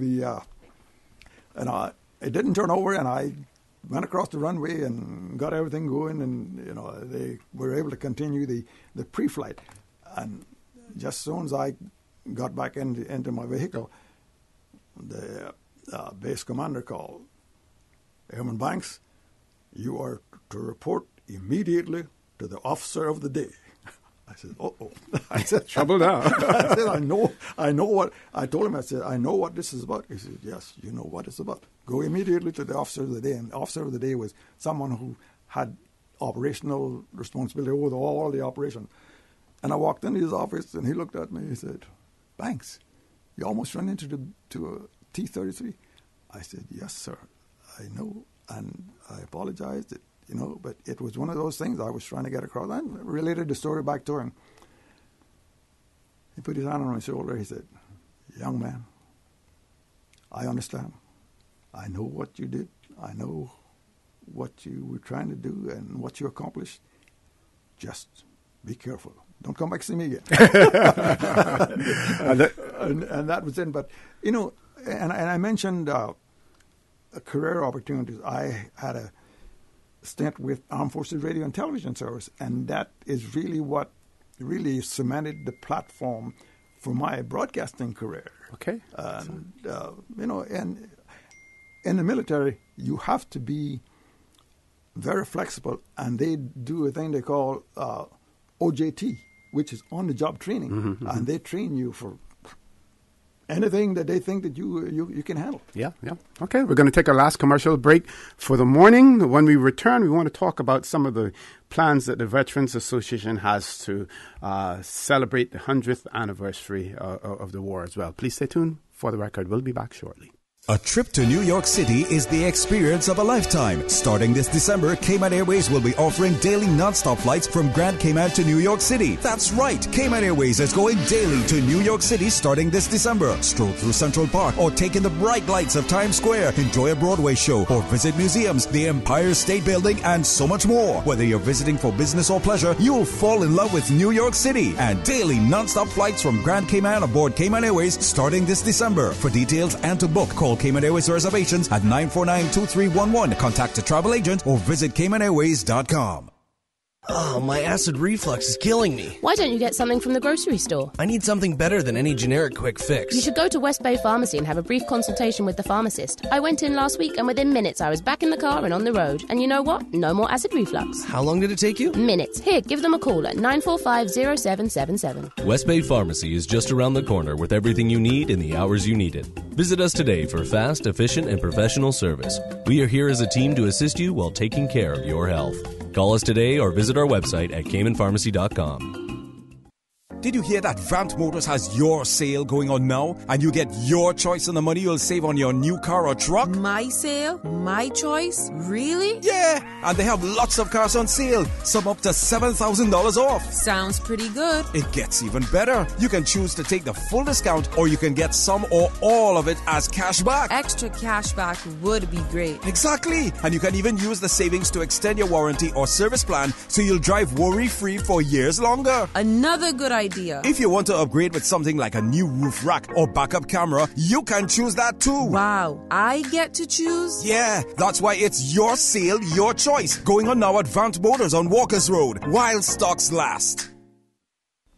it didn't turn over, and I went across the runway and got everything going, and they were able to continue the pre-flight. And just as soon as I got back into my vehicle, the base commander called, Airman Banks, you are to report immediately to the officer of the day. I said, uh-oh. I said, trouble now. I said, I know what, I told him, I said, I know what this is about. He said, yes, you know what it's about. Go immediately to the officer of the day. And the officer of the day was someone who had operational responsibility over all the operation. And I walked into his office, and he looked at me, he said, Banks, you almost ran into a T-33. I said, yes, sir, I know, and I apologized, but it was one of those things I was trying to get across. I related the story back to him. He put his hand on my shoulder. He said, young man, I understand. I know what you did. I know what you were trying to do and what you accomplished. Just be careful. Don't come back to see me again. and that was it. But, and I mentioned career opportunities. I had a stint with Armed Forces Radio and Television Service, and that is really what really cemented the platform for my broadcasting career. Okay. And, and in the military, you have to be very flexible, and they do a thing they call OJT, which is on-the-job training, and they train you for anything that they think that you can handle. Yeah. Okay, we're going to take our last commercial break for the morning. When we return, we want to talk about some of the plans that the Veterans Association has to celebrate the 100th anniversary of the war as well. Please stay tuned for the record. We'll be back shortly. A trip to New York City is the experience of a lifetime. Starting this December, Cayman Airways will be offering daily non-stop flights from Grand Cayman to New York City. That's right, Cayman Airways is going daily to New York City starting this December. Stroll through Central Park or take in the bright lights of Times Square, enjoy a Broadway show or visit museums, the Empire State Building, and so much more. Whether you're visiting for business or pleasure, you'll fall in love with New York City. And daily non-stop flights from Grand Cayman aboard Cayman Airways starting this December. For details and to book, call Cayman Airways reservations at 949-2311. Contact a travel agent or visit CaymanAirways.com. Oh, my acid reflux is killing me. Why don't you get something from the grocery store? I need something better than any generic quick fix. You should go to West Bay Pharmacy and have a brief consultation with the pharmacist. I went in last week and within minutes I was back in the car and on the road. And you know what? No more acid reflux. How long did it take you? Minutes. Here, give them a call at 945-0777. West Bay Pharmacy is just around the corner with everything you need in the hours you need it. Visit us today for fast, efficient, and professional service. We are here as a team to assist you while taking care of your health. Call us today or visit our website at CaymanPharmacy.com. Did you hear that Vant Motors has your sale going on now? And you get your choice on the money you'll save on your new car or truck? My sale? My choice? Really? Yeah! And they have lots of cars on sale. Some up to $7,000 off. Sounds pretty good. It gets even better. You can choose to take the full discount or you can get some or all of it as cash back. Extra cash back would be great. Exactly. And you can even use the savings to extend your warranty or service plan so you'll drive worry-free for years longer. Another good idea. If you want to upgrade with something like a new roof rack or backup camera, you can choose that too. Wow, I get to choose? Yeah, that's why it's your sale, your choice. Going on now at Vant Motors on Walkers Road, while stocks last.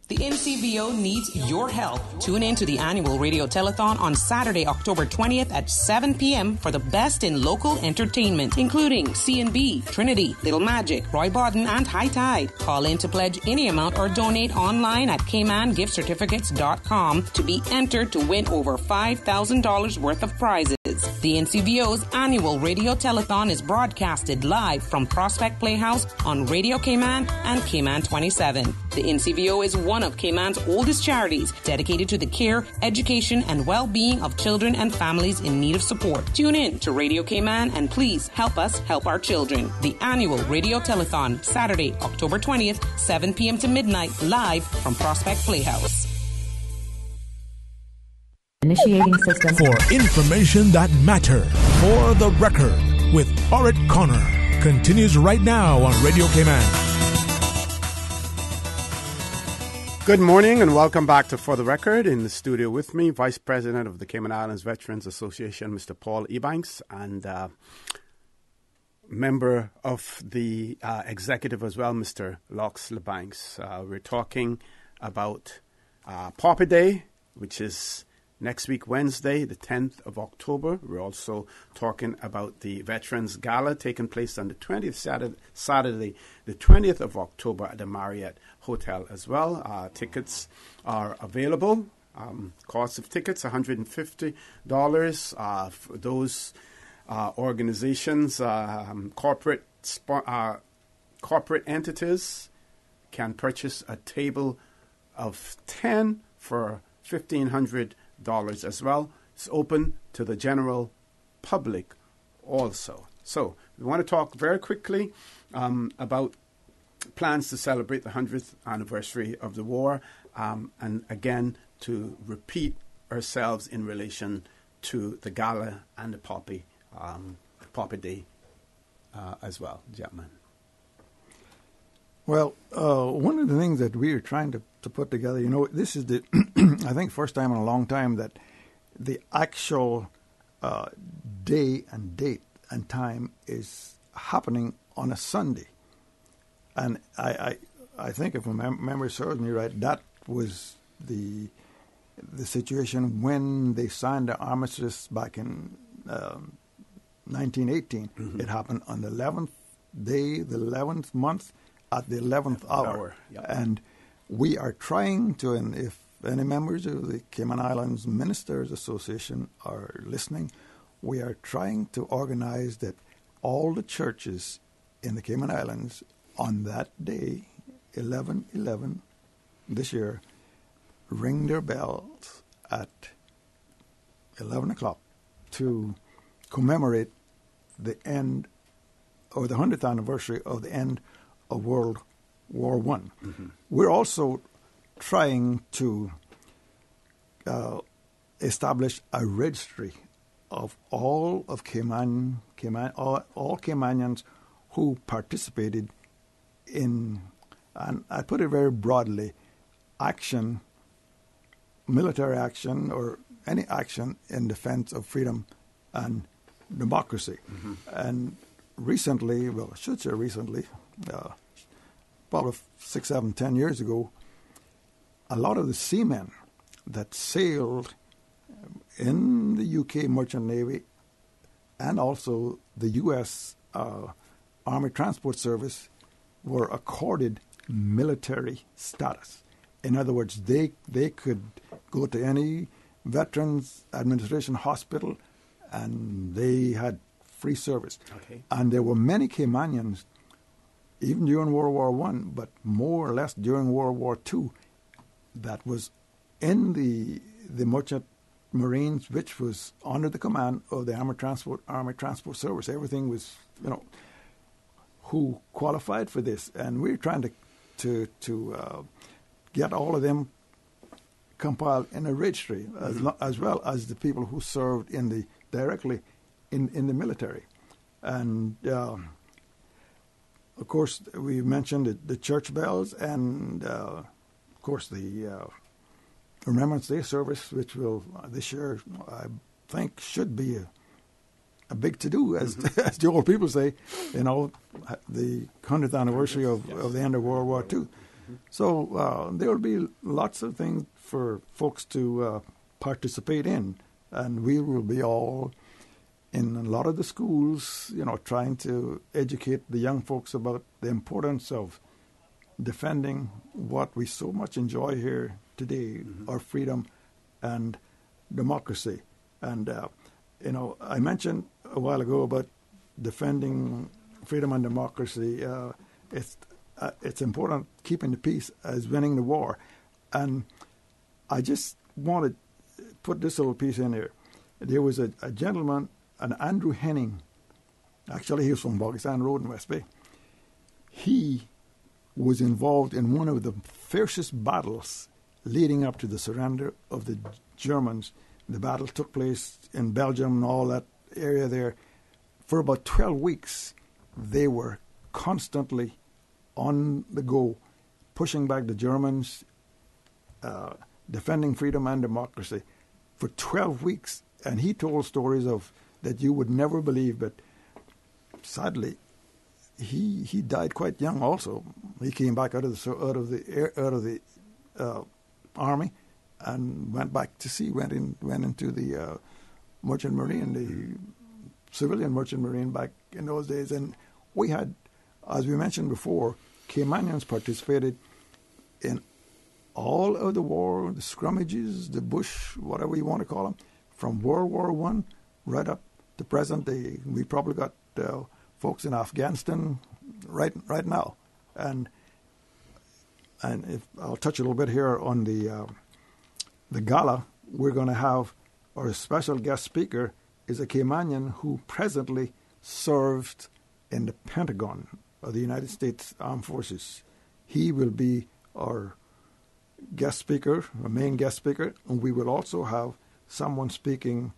The NCBO needs your help. Tune in to the annual radio telethon on Saturday, October 20th at 7 p.m. for the best in local entertainment, including C&B, Trinity, Little Magic, Roy Bodden, and High Tide. Call in to pledge any amount or donate online at CaymanGiftCertificates.com to be entered to win over $5,000 worth of prizes. services. The NCVO's annual radio telethon is broadcasted live from Prospect Playhouse on Radio Cayman and Cayman 27. The NCVO is one of Cayman's oldest charities dedicated to the care, education, and well-being of children and families in need of support. Tune in to Radio Cayman and please help us help our children. The annual radio telethon, Saturday, October 20th, 7 p.m. to midnight, live from Prospect Playhouse. Initiating system. For information that matter, for the record, with Orrit Connor, continues right now on Radio Cayman. Good morning and welcome back to For the Record. In the studio with me, Vice President of the Cayman Islands Veterans Association, Mr. Paul Ebanks, and member of the executive as well, Mr. Lox LeBanks. We're talking about Poppy Day, which is next week, Wednesday, the 10th of October. We're also talking about the Veterans Gala taking place on the 20th Saturday, the 20th of October at the Marriott Hotel as well. Tickets are available. Cost of tickets, $150. For those organizations, corporate entities can purchase a table of 10 for $1,500 as well. It's open to the general public also. So we want to talk very quickly about plans to celebrate the 100th anniversary of the war, and again to repeat ourselves in relation to the gala and the Poppy Day as well, gentlemen. Well, one of the things that we are trying to put together, this is the, I think, first time in a long time that the actual day and date and time is happening on a Sunday. And I think, if my memory serves me right, that was the situation when they signed the armistice back in 1918. Mm-hmm. It happened on the 11th day, the 11th month, at the 11th hour. Yep. And we are trying to, and if any members of the Cayman Islands Ministers Association are listening, we are trying to organize that all the churches in the Cayman Islands on that day, 11/11 this year, ring their bells at 11 o'clock to commemorate the end, or the 100th anniversary of the end of World War I. Mm-hmm. We're also trying to establish a registry of all of Cayman, all Caymanians who participated in, and I put it very broadly, action, military action, or any action in defense of freedom and democracy. Mm-hmm. And recently, well, I should say recently, probably 6, 7, 10 years ago, a lot of the seamen that sailed in the UK Merchant Navy and also the U.S. Army Transport Service were accorded military status. In other words, they could go to any Veterans Administration hospital and they had free service. Okay. And there were many Caymanians, even during World War I, but more or less during World War II, that was in the Merchant Marines, which was under the command of the Army Transport Service. Everything was, who qualified for this, and we're trying to get all of them compiled in a registry, as well as the people who served directly in the military. And of course, we mentioned the church bells, and of course the Remembrance Day service, which will this year, I think, should be a big to-do, as the old people say, the 100th anniversary of the end of World War II. Mm-hmm. So there will be lots of things for folks to participate in, and we will be all in a lot of the schools, trying to educate the young folks about the importance of defending what we so much enjoy here today, our freedom and democracy. And I mentioned a while ago about defending freedom and democracy. It's important keeping the peace as winning the war. And I just want to put this little piece in here. There was a gentleman, an Andrew Henning. Actually, he was from Pakistan Road in West Bay. He was involved in one of the fiercest battles leading up to the surrender of the Germans. The battle took place in Belgium and all that area there. For about 12 weeks, they were constantly on the go, pushing back the Germans, defending freedom and democracy for 12 weeks. And he told stories of that you would never believe, but sadly, he died quite young. Also, he came back out of the army and went back to sea. Went into the merchant marine, the civilian merchant marine back in those days. And we had, as we mentioned before, Caymanians participated in all of the war, the scrummages, the bush, whatever you want to call them, from World War I right up to present day. We probably got folks in Afghanistan right now, and if I'll touch a little bit here on the gala, we're going to have our special guest speaker is a Caymanian who presently served in the Pentagon of the United States Armed Forces. He will be our guest speaker, our main guest speaker, and we will also have someone speaking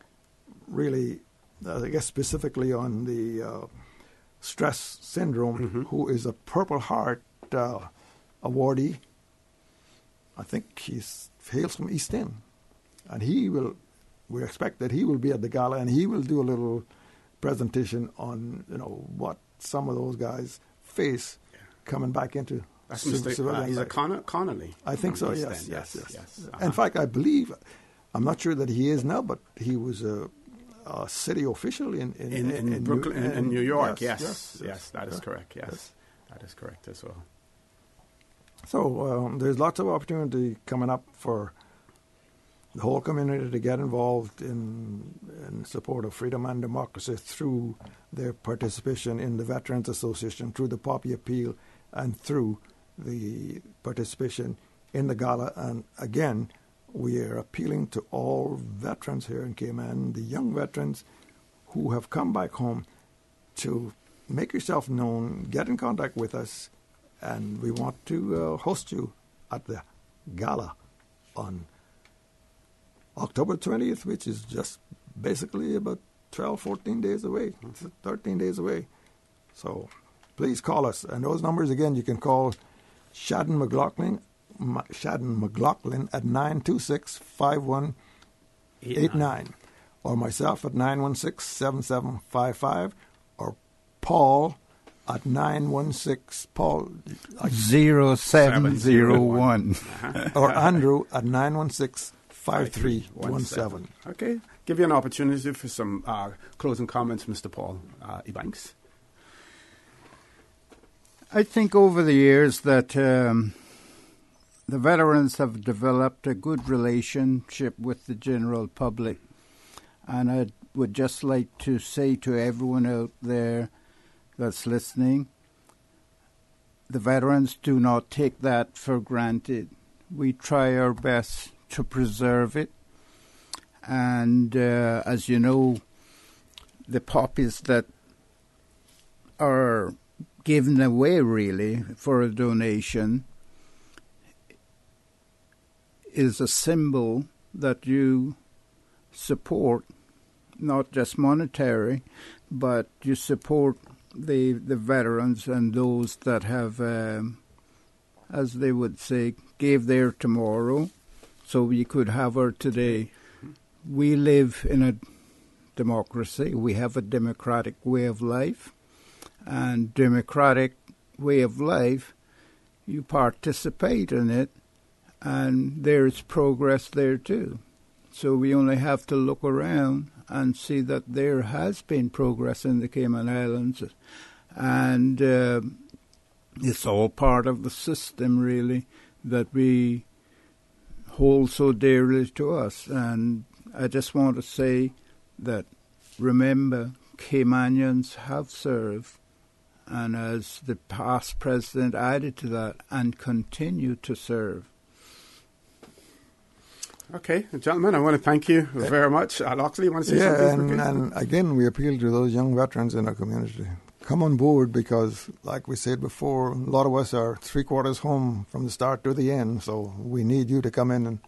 really, I guess specifically on the stress syndrome, who is a Purple Heart awardee. I think he hails from East End, and we expect that he will be at the gala, and he will do a little presentation on what some of those guys face coming back into civilian he's life. a Connolly. I think so. Yes. In fact, I believe, I'm not sure that he is now, but he was a city official in Brooklyn, in New York. Yes, that is correct. Yes, that is correct as well. So there's lots of opportunity coming up for the whole community to get involved in support of freedom and democracy through their participation in the Veterans Association, through the Poppy Appeal, and through the participation in the gala. And again, we are appealing to all veterans here in Cayman, the young veterans who have come back home, to make yourself known, get in contact with us, and we want to host you at the gala on October 20th, which is just basically about 12, 14 days away, 13 days away. So please call us. And those numbers, again, you can call Shadden McLaughlin at 926-5189, or myself at 916-7755, or Paul at 916 Paul 0701, or Andrew at 916-5317. Okay, give you an opportunity for some closing comments, Mr. Paul Ebanks. I think over the years that the veterans have developed a good relationship with the general public, and I would just like to say to everyone out there that's listening, the veterans do not take that for granted. We try our best to preserve it, and as you know, the poppies that are given away really for a donation is a symbol that you support, not just monetary, but you support the veterans and those that have, as they would say, gave their tomorrow so we could have our today. We live in a democracy. We have a democratic way of life. And democratic way of life, you participate in it, and there's progress there too. So we only have to look around and see that there has been progress in the Cayman Islands, and it's all part of the system really that we hold so dearly to us. And I just want to say that remember, Caymanians have served, and as the past president added to that, and continue to serve. Okay, gentlemen, I want to thank you very much. Loxley, you want to say something? And again, we appeal to those young veterans in our community. Come on board because, like we said before, a lot of us are 3/4 home from the start to the end, so we need you to come in and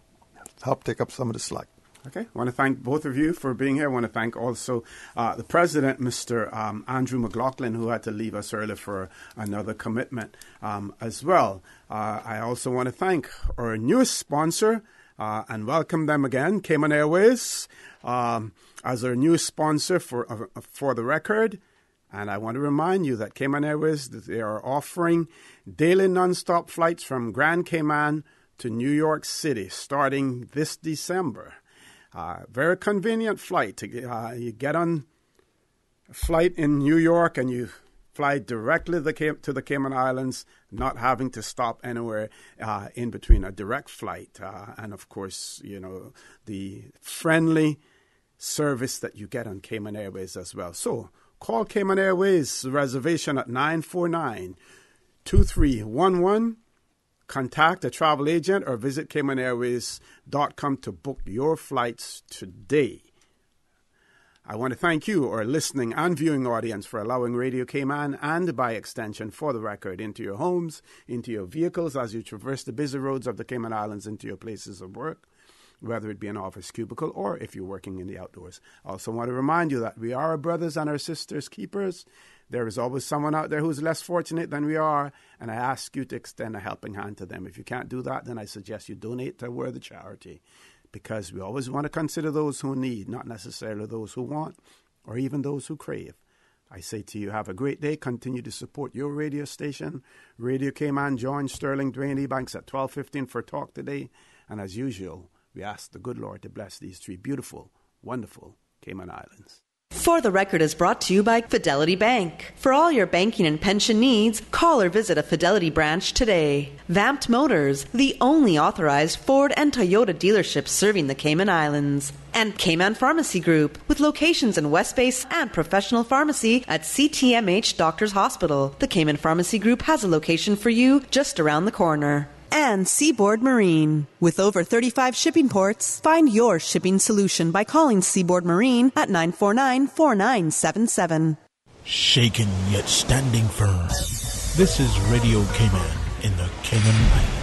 help take up some of the slack. Okay, I want to thank both of you for being here. I want to thank also the president, Mr. Andrew McLaughlin, who had to leave us early for another commitment as well. I also want to thank our newest sponsor and welcome them again, Cayman Airways, as our new sponsor for the record. And I want to remind you that Cayman Airways, they are offering daily non-stop flights from Grand Cayman to New York City starting this December. Very convenient flight. You get on a flight in New York and you fly directly to the Cayman Islands, not having to stop anywhere in between. A direct flight. And, of course, you know, the friendly service that you get on Cayman Airways as well. So call Cayman Airways reservation at 949-2311. Contact a travel agent or visit CaymanAirways.com to book your flights today. I want to thank you, our listening and viewing audience, for allowing Radio Cayman and, by extension, For the Record, into your homes, into your vehicles as you traverse the busy roads of the Cayman Islands into your places of work, whether it be an office cubicle or if you're working in the outdoors. I also want to remind you that we are our brothers and our sisters' keepers. There is always someone out there who's less fortunate than we are, and I ask you to extend a helping hand to them. If you can't do that, then I suggest you donate to a worthy charity, because we always want to consider those who need, not necessarily those who want or even those who crave. I say to you, have a great day. Continue to support your radio station, Radio Cayman. Join Sterling, Dwayne, Ebanks at 12:15 for Talk Today. And as usual, we ask the good Lord to bless these three beautiful, wonderful Cayman Islands. For the Record is brought to you by Fidelity Bank. For all your banking and pension needs, call or visit a Fidelity branch today. Vamped Motors, the only authorized Ford and Toyota dealership serving the Cayman Islands. And Cayman Pharmacy Group, with locations in West Base and professional pharmacy at CTMH Doctors Hospital. The Cayman Pharmacy Group has a location for you just around the corner. And Seaboard Marine. With over 35 shipping ports, find your shipping solution by calling Seaboard Marine at 949-4977. Shaken yet standing firm. This is Radio Cayman in the Cayman Islands.